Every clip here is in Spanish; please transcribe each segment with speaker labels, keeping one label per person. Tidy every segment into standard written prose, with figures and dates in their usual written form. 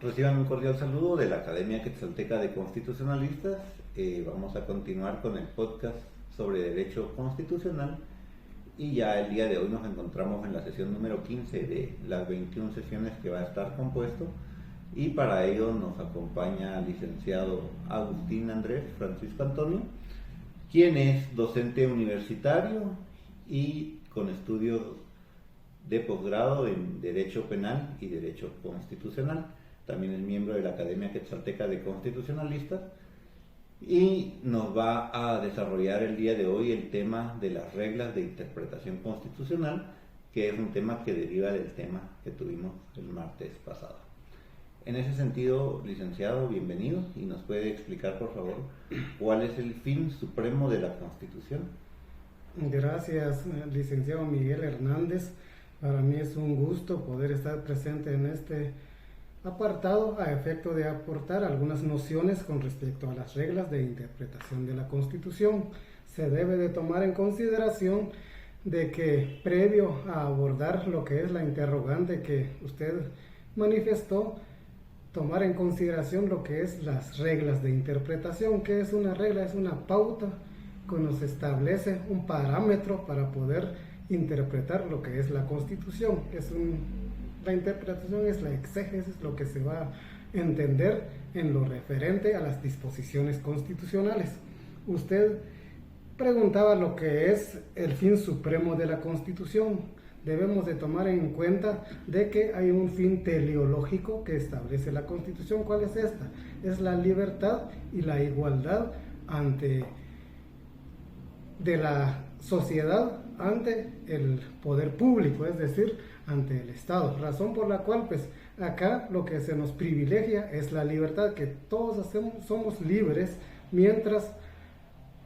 Speaker 1: Reciban un cordial saludo de la Academia Quetzalteca de Constitucionalistas. Vamos a continuar con el podcast sobre Derecho Constitucional y ya el día de hoy nos encontramos en la sesión número 15 de las 21 sesiones que va a estar compuesto, y para ello nos acompaña el licenciado Agustín Andrés Francisco Antonio, quien es docente universitario y con estudios de posgrado en Derecho Penal y Derecho Constitucional. También es miembro de la Academia Quetzalteca de Constitucionalistas y nos va a desarrollar el día de hoy el tema de las reglas de interpretación constitucional, que es un tema que deriva del tema que tuvimos el martes pasado. En ese sentido, licenciado, bienvenido, y nos puede explicar, por favor, cuál es el fin supremo de la Constitución.
Speaker 2: Gracias, licenciado Miguel Hernández. Para mí es un gusto poder estar presente en este apartado a efecto de aportar algunas nociones con respecto a las reglas de interpretación de la Constitución. Se debe de tomar en consideración de que previo a abordar lo que es la interrogante que usted manifestó, tomar en consideración lo que es las reglas de interpretación. ¿Qué es una regla? Es una pauta que nos establece un parámetro para poder interpretar lo que es la Constitución. La interpretación es la exégesis, lo que se va a entender en lo referente a las disposiciones constitucionales. Usted preguntaba lo que es el fin supremo de la Constitución. Debemos de tomar en cuenta de que hay un fin teleológico que establece la Constitución. ¿Cuál es esta? Es la libertad y la igualdad de la sociedad ante el poder público, es decir, ante el Estado. Razón por la cual, pues, acá lo que se nos privilegia es la libertad, que todos somos libres mientras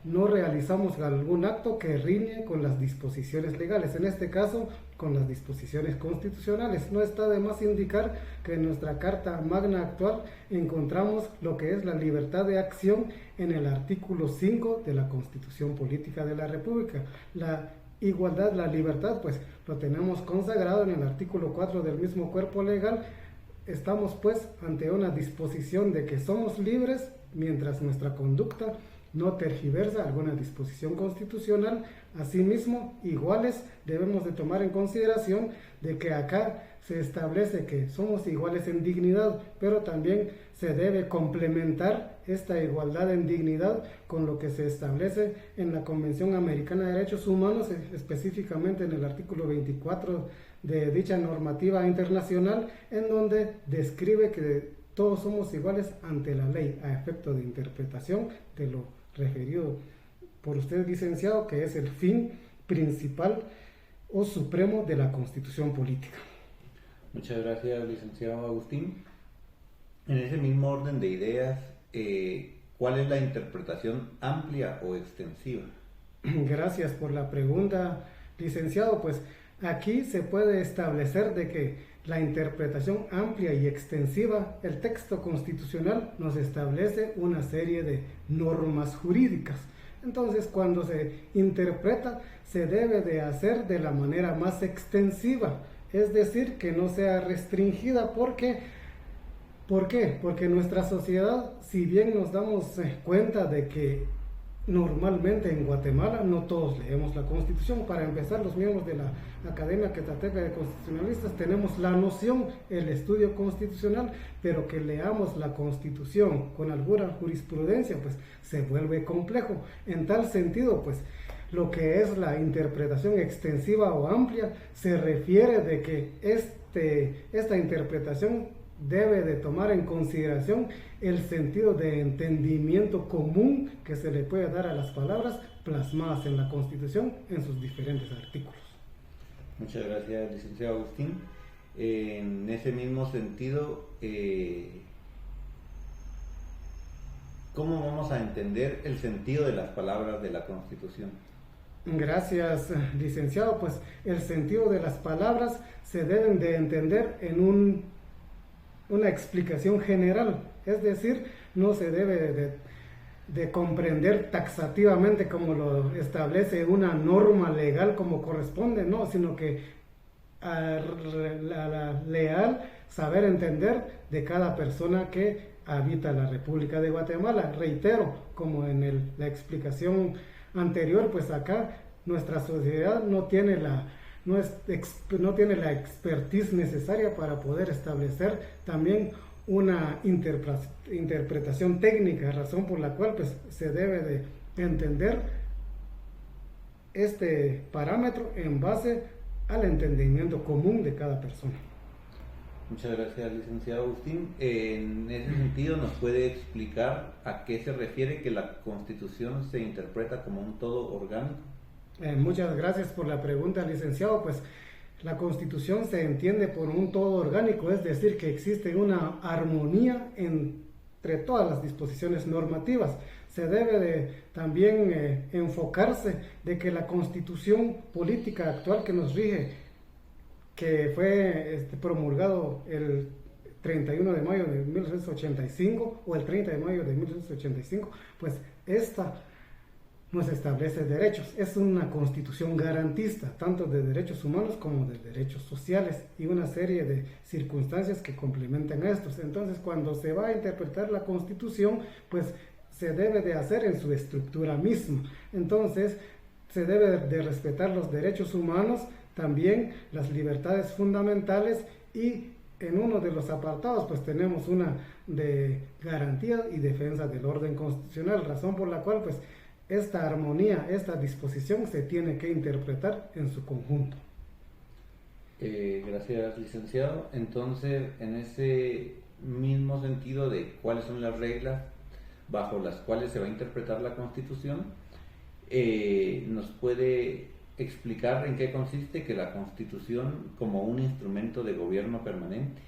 Speaker 2: no realizamos algún acto que riñe con las disposiciones legales, en este caso con las disposiciones constitucionales. No está de más indicar que en nuestra Carta Magna actual encontramos lo que es la libertad de acción en el artículo 5 de la Constitución Política de la República. La igualdad, la libertad, pues lo tenemos consagrado en el artículo 4 del mismo cuerpo legal. Estamos pues ante una disposición de que somos libres mientras nuestra conducta no tergiversa alguna disposición constitucional. Asimismo, iguales, debemos de tomar en consideración de que acá se establece que somos iguales en dignidad, pero también se debe complementar esta igualdad en dignidad con lo que se establece en la Convención Americana de Derechos Humanos, específicamente en el artículo 24 de dicha normativa internacional, en donde describe que todos somos iguales ante la ley, a efecto de interpretación de lo referido por usted, licenciado, que es el fin principal o supremo de la Constitución política.
Speaker 1: Muchas gracias, licenciado Agustín. En ese mismo orden de ideas, ¿cuál es la interpretación amplia o extensiva?
Speaker 2: Gracias por la pregunta, licenciado. Pues aquí se puede establecer de que la interpretación amplia y extensiva, el texto constitucional nos establece una serie de normas jurídicas. Entonces, cuando se interpreta, se debe de hacer de la manera más extensiva, es decir, que no sea restringida. ¿Por qué? Porque nuestra sociedad, si bien nos damos cuenta de que normalmente en Guatemala no todos leemos la Constitución. Para empezar, los miembros de la Academia Quetzalteca de Constitucionalistas tenemos la noción, el estudio constitucional, pero que leamos la Constitución con alguna jurisprudencia, pues se vuelve complejo. En tal sentido, pues lo que es la interpretación extensiva o amplia se refiere de que esta interpretación debe de tomar en consideración el sentido de entendimiento común que se le puede dar a las palabras plasmadas en la Constitución en sus diferentes artículos.
Speaker 1: Muchas gracias, licenciado Agustín. En ese mismo sentido, ¿cómo vamos a entender el sentido de las palabras de la Constitución?
Speaker 2: Gracias, licenciado. Pues el sentido de las palabras se deben de entender en una explicación general, es decir, no se debe de comprender taxativamente como lo establece una norma legal como corresponde, no, sino que leal saber entender de cada persona que habita la República de Guatemala. Reitero, como en la explicación anterior, pues acá nuestra sociedad no tiene no tiene la expertise necesaria para poder establecer también una interpretación técnica, razón por la cual pues se debe de entender este parámetro en base al entendimiento común de cada persona.
Speaker 1: Muchas gracias, licenciado Agustín. En ese sentido, ¿nos puede explicar a qué se refiere que la Constitución se interpreta como un todo orgánico?
Speaker 2: Muchas gracias por la pregunta, licenciado. Pues la Constitución se entiende por un todo orgánico, es decir, que existe una armonía entre todas las disposiciones normativas. Se debe de también enfocarse de que la Constitución política actual que nos rige, que fue promulgado el 31 de mayo de 1985 o el 30 de mayo de 1985, pues esta nos establece derechos. Es una constitución garantista, tanto de derechos humanos como de derechos sociales, y una serie de circunstancias que complementan a estos. Entonces, cuando se va a interpretar la constitución, pues se debe de hacer en su estructura misma. Entonces, se debe de respetar los derechos humanos, también las libertades fundamentales, y en uno de los apartados pues tenemos una de garantía y defensa del orden constitucional, razón por la cual pues esta armonía, esta disposición se tiene que interpretar en su conjunto.
Speaker 1: Gracias, licenciado. Entonces, en ese mismo sentido de cuáles son las reglas bajo las cuales se va a interpretar la Constitución, ¿nos puede explicar en qué consiste que la Constitución como un instrumento de gobierno permanente?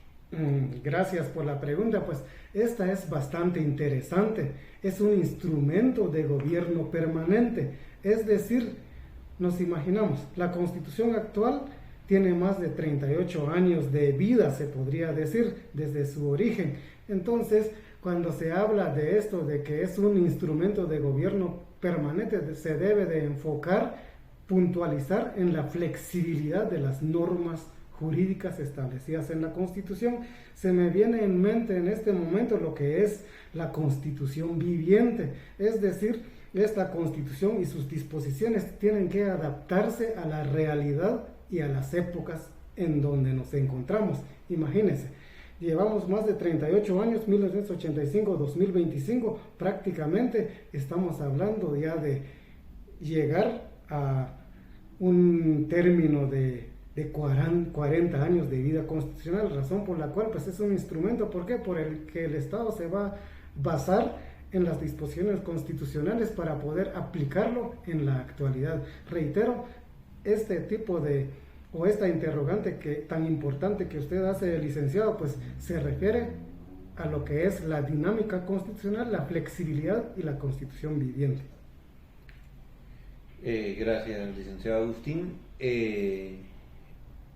Speaker 2: Gracias por la pregunta. Pues esta es bastante interesante. Es un instrumento de gobierno permanente, es decir, nos imaginamos, la Constitución actual tiene más de 38 años de vida, se podría decir, desde su origen. Entonces, cuando se habla de esto, de que es un instrumento de gobierno permanente, se debe de enfocar, puntualizar en la flexibilidad de las normas jurídicas establecidas en la Constitución. Se me viene en mente en este momento lo que es la Constitución viviente, es decir, esta Constitución y sus disposiciones tienen que adaptarse a la realidad y a las épocas en donde nos encontramos. Imagínense, llevamos más de 38 años, 1985-2025, prácticamente estamos hablando ya de llegar a un término de 40 años de vida constitucional, razón por la cual pues es un instrumento, ¿por qué? Por el que el Estado se va a basar en las disposiciones constitucionales para poder aplicarlo en la actualidad. Reitero, este tipo o esta interrogante tan importante que usted hace, licenciado, pues se refiere a lo que es la dinámica constitucional, la flexibilidad y la Constitución viviente.
Speaker 1: Gracias, licenciado Agustín.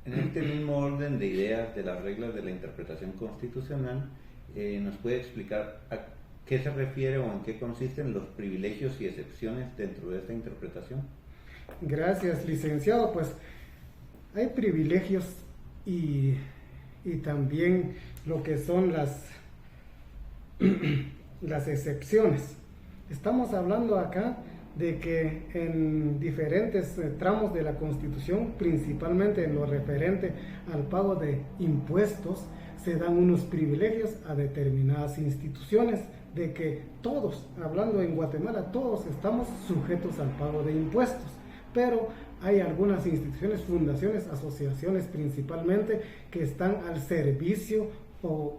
Speaker 1: En este mismo orden de ideas de las reglas de la interpretación constitucional, ¿nos puede explicar a qué se refiere o en qué consisten los privilegios y excepciones dentro de esta interpretación?
Speaker 2: Gracias, licenciado. Pues hay privilegios y también lo que son las excepciones. Estamos hablando acá de que en diferentes tramos de la Constitución, principalmente en lo referente al pago de impuestos, se dan unos privilegios a determinadas instituciones, de que todos, hablando en Guatemala, todos estamos sujetos al pago de impuestos, pero hay algunas instituciones, fundaciones, asociaciones principalmente, que están al servicio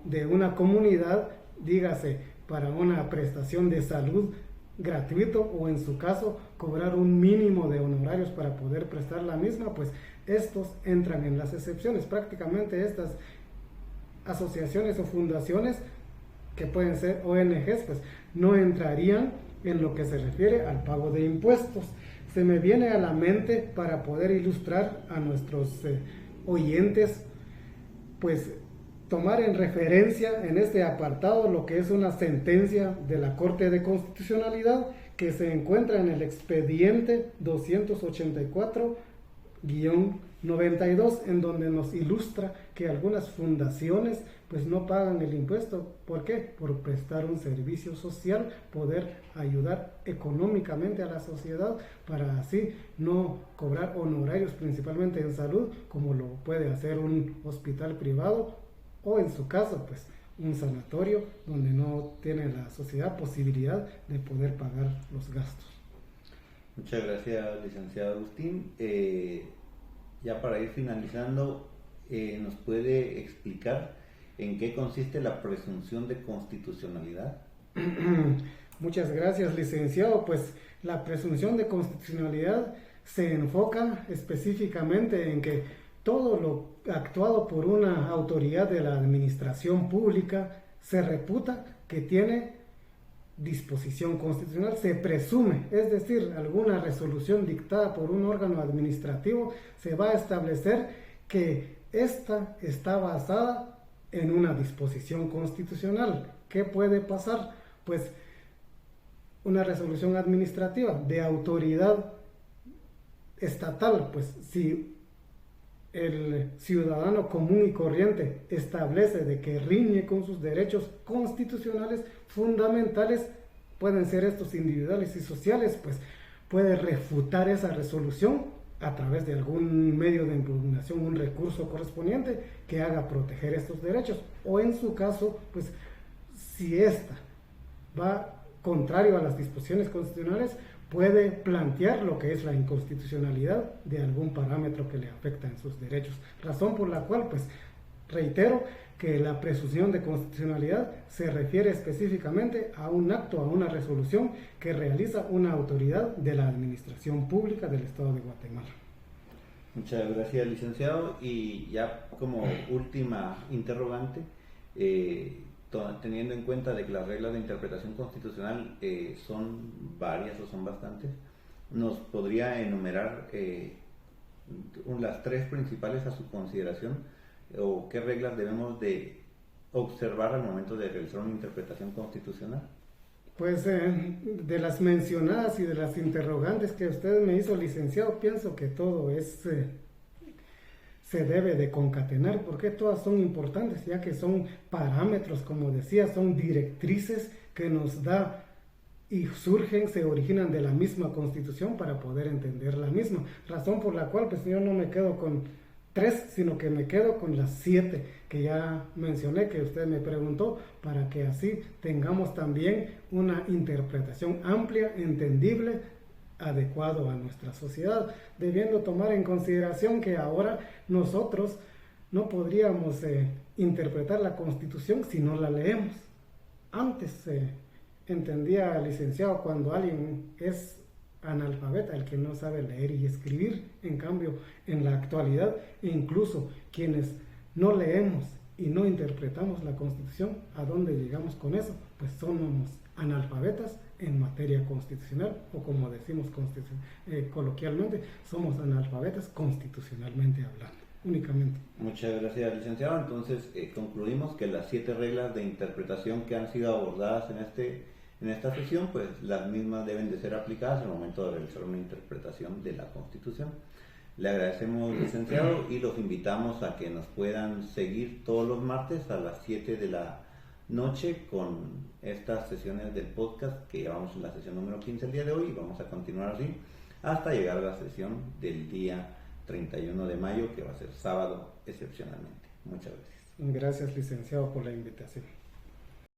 Speaker 2: de una comunidad, dígase, para una prestación de salud gratuito, o en su caso cobrar un mínimo de honorarios para poder prestar la misma, pues estos entran en las excepciones. Prácticamente estas asociaciones o fundaciones, que pueden ser ONGs, pues no entrarían en lo que se refiere al pago de impuestos. Se me viene a la mente, para poder ilustrar a nuestros oyentes, pues tomar en referencia en este apartado lo que es una sentencia de la Corte de Constitucionalidad que se encuentra en el expediente 284-20 92, en donde nos ilustra que algunas fundaciones pues no pagan el impuesto. ¿Por qué? Por prestar un servicio social, poder ayudar económicamente a la sociedad para así no cobrar honorarios, principalmente en salud, como lo puede hacer un hospital privado o en su caso pues un sanatorio donde no tiene la sociedad posibilidad de poder pagar los gastos.
Speaker 1: Muchas gracias, licenciado Agustín. Ya para ir finalizando, ¿nos puede explicar en qué consiste la presunción de constitucionalidad?
Speaker 2: Muchas gracias, licenciado. Pues la presunción de constitucionalidad se enfoca específicamente en que todo lo actuado por una autoridad de la administración pública se reputa que tiene disposición constitucional, se presume, es decir, alguna resolución dictada por un órgano administrativo se va a establecer que ésta está basada en una disposición constitucional. ¿Qué puede pasar? Pues una resolución administrativa de autoridad estatal, pues si el ciudadano común y corriente establece de que riñe con sus derechos constitucionales fundamentales, pueden ser estos individuales y sociales, pues puede refutar esa resolución a través de algún medio de impugnación, un recurso correspondiente que haga proteger estos derechos, o en su caso, pues si esta va contrario a las disposiciones constitucionales, puede plantear lo que es la inconstitucionalidad de algún parámetro que le afecta en sus derechos. Razón por la cual, pues, reitero que la presunción de constitucionalidad se refiere específicamente a un acto, a una resolución que realiza una autoridad de la administración pública del Estado de Guatemala.
Speaker 1: Muchas gracias, licenciado. Y ya como última interrogante, teniendo en cuenta de que las reglas de interpretación constitucional son varias o son bastantes, ¿nos podría enumerar las tres principales a su consideración o qué reglas debemos de observar al momento de realizar una interpretación constitucional?
Speaker 2: Pues de las mencionadas y de las interrogantes que usted me hizo, licenciado, pienso que todo se debe de concatenar, porque todas son importantes, ya que son parámetros, como decía, son directrices que nos da y surgen, se originan de la misma Constitución para poder entender la misma. Razón por la cual pues yo no me quedo con 3, sino que me quedo con las 7 que ya mencioné, que usted me preguntó, para que así tengamos también una interpretación amplia, entendible, adecuado a nuestra sociedad, debiendo tomar en consideración que ahora nosotros no podríamos interpretar la Constitución si no la leemos. Antes se entendía, licenciado, cuando alguien es analfabeta, el que no sabe leer y escribir. En cambio, en la actualidad, incluso quienes no leemos y no interpretamos la Constitución, ¿a dónde llegamos con eso? Pues somos analfabetas en materia constitucional, o como decimos coloquialmente, somos analfabetas constitucionalmente hablando, únicamente.
Speaker 1: Muchas gracias, licenciado. Entonces concluimos que las 7 reglas de interpretación que han sido abordadas en esta sesión, pues las mismas deben de ser aplicadas al momento de realizar una interpretación de la Constitución. Le agradecemos, licenciado, y los invitamos a que nos puedan seguir todos los martes a las 7 de la noche con estas sesiones del podcast, que llevamos en la sesión número 15 el día de hoy, y vamos a continuar así hasta llegar a la sesión del día 31 de mayo, que va a ser sábado excepcionalmente. Muchas gracias.
Speaker 2: Gracias, licenciado, por la invitación.